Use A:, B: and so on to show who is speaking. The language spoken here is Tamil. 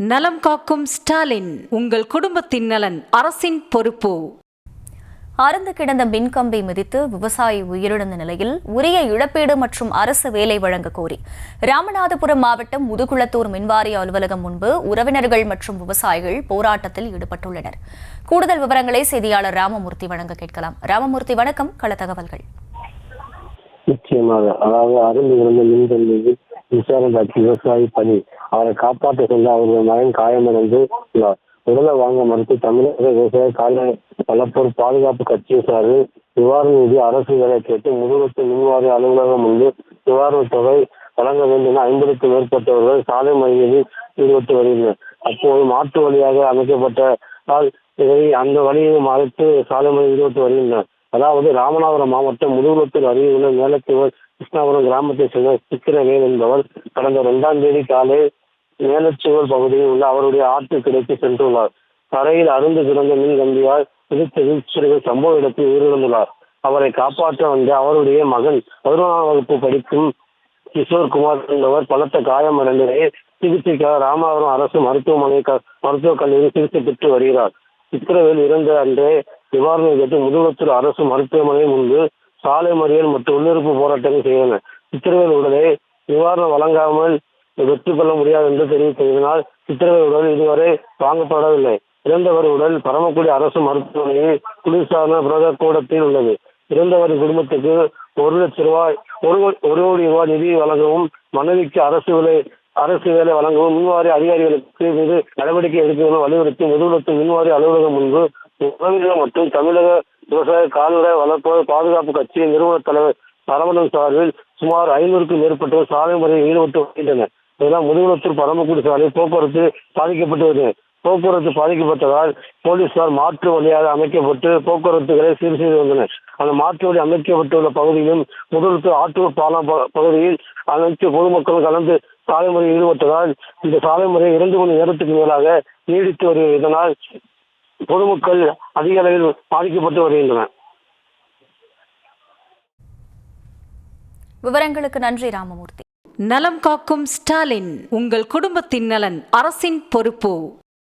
A: நலம் காக்கும் ஸ்டாலின், உங்கள் குடும்பத்தின் நலன் அரசின் பொறுப்பு.
B: அறுந்து கிடந்த மின்கம்பி மிதித்து விவசாயி உயிரிழந்த நிலையில் உரிய இழப்பீடு மற்றும் அரசு வேலை வழங்க கோரி ராமநாதபுரம் மாவட்டம் முதுகுளத்தூர் மின்வாரிய அலுவலகம் முன்பு உறவினர்கள் மற்றும் விவசாயிகள் போராட்டத்தில் ஈடுபட்டுள்ளனர். கூடுதல் விவரங்களை செய்தியாளர் ராமமூர்த்தி வழங்க கேட்கலாம். ராமமூர்த்தி, வணக்கம். கள தகவல்கள்.
C: நிச்சயமாக, அதாவது அருள் இருந்த மின்கம்பியில் விசாரணை விவசாயி பணி அவரை காப்பாற்ற சென்ற அவருடைய மகன் காயமடைந்து உள்ளார். உடலை வாங்க மறுத்து தமிழக விவசாய கால்நடை வளர்ப்போர் பாதுகாப்பு கட்சியை சார்பில் நிவாரண நிதி அரசு வேலை கேட்டு முதுகுளத்தூர் மின்வாரிய அலுவலகம் முன்பு நிவாரணத் தொகை வழங்க வேண்டும் என 50க்கும் மேற்பட்டவர்கள் சாலை மறியலில் ஈடுபட்டு வருகின்றனர். அப்போது மாற்று வழியாக அமைக்கப்பட்ட இதை அந்த வழியை மறைத்து சாலை மறியலில் ஈடுபட்டு வருகின்றனர். அதாவது ராமநாதபுரம் மாவட்டம் முதுகுளத்தூர் அருகே உள்ள மேலத்தூர் கிருஷ்ணாபுரம் கிராமத்தை சேர்ந்த சித்திரவேல் என்பவர் கடந்த 2ஆம் தேதி காலை மேலச்சுவர் பகுதியில் உள்ள அவருடைய ஆற்று கிடைத்து சென்றுள்ளார். கரையில் அருந்து கிடந்த மின் கம்பியால் சிறுவர்கள் சம்பவ இடத்தில் உயிரிழந்துள்ளார். அவரை காப்பாற்ற வந்த அவருடைய மகன் 11ஆம் வகுப்பு படிக்கும் கிஷோர் குமார் என்பவர் பலத்த காயமடைந்த சிகிச்சைக்காக ராமநாதபுரம் அரசு மருத்துவக் கல்லூரி சிகிச்சை பெற்று வருகிறார். சித்திரவேல் இறந்த அன்றே நிவாரணம் கேட்டு முதுகுளத்தூர் அரசு மருத்துவமனை முன்பு சாலை மறியல் மற்றும் உள்ளிருப்பு போராட்டங்கள் செய்தனர். சித்திரவேல் உடலை நிவாரணம் வழங்காமல் வெற்றி கொள்ள முடியாது என்று தெரிவித்ததனால் சித்திரவேல் உடல் இதுவரை வாங்கப்படவில்லை. இறந்தவர் உடல் பரமக்குடி அரசு மருத்துவமனையில் குளிர்சாதன பிரத கூடத்தில் உள்ளது. இறந்தவரின் குடும்பத்துக்கு 1 லட்சம் ரூபாய் 1 கோடி ரூபாய் நிதி வழங்கவும், மனைவிக்கு அரசு வேலை வழங்கவும் மின்வாரிய அதிகாரிகளுக்கு மீது நடவடிக்கை எடுக்க வலியுறுத்தி முதுகுளத்தூர் மின்வாரிய அலுவலகம் முன்பு உறவினர் மற்றும் தமிழக விவசாய கால்நடை வளர்ப்போர் பாதுகாப்பு கட்சியின் நிறுவன தலைவர் சரவணன் சார்பில் சுமார் 500க்கும் மேற்பட்டோர் சாலை மறியலில் ஈடுபட்டு வருகின்றனர். இதெல்லாம் முதுகுளத்தூர் பரமக்குடி சாலை போக்குவரத்து பாதிக்கப்பட்டு வருகிறது. போக்குவரத்து பாதிக்கப்பட்டதால் போலீசார் மாற்று வழியாக அமைக்கப்பட்டு போக்குவரத்துகளை சீர் செய்து வந்தனர். அந்த மாற்று வழி அமைக்கப்பட்டுள்ள பகுதியிலும் முதுகுளத்தூர் ஆற்றூர் பாலம் பகுதியில் அனைத்து பொதுமக்களும் கலந்து சாலை முறையில் ஈடுபட்டதால் இந்த சாலை முறை 2 மணி நேரத்துக்கு மேலாக நீடித்து வருகிறது. இதனால் பொதுமக்கள் அதிக அளவில் பாதிக்கப்பட்டு வருகின்றனர்.
B: விவரங்களுக்கு நன்றி ராமமூர்த்தி.
A: நலம் காக்கும் ஸ்டாலின், உங்கள் குடும்பத்தின் நலன் அரசின் பொறுப்பு.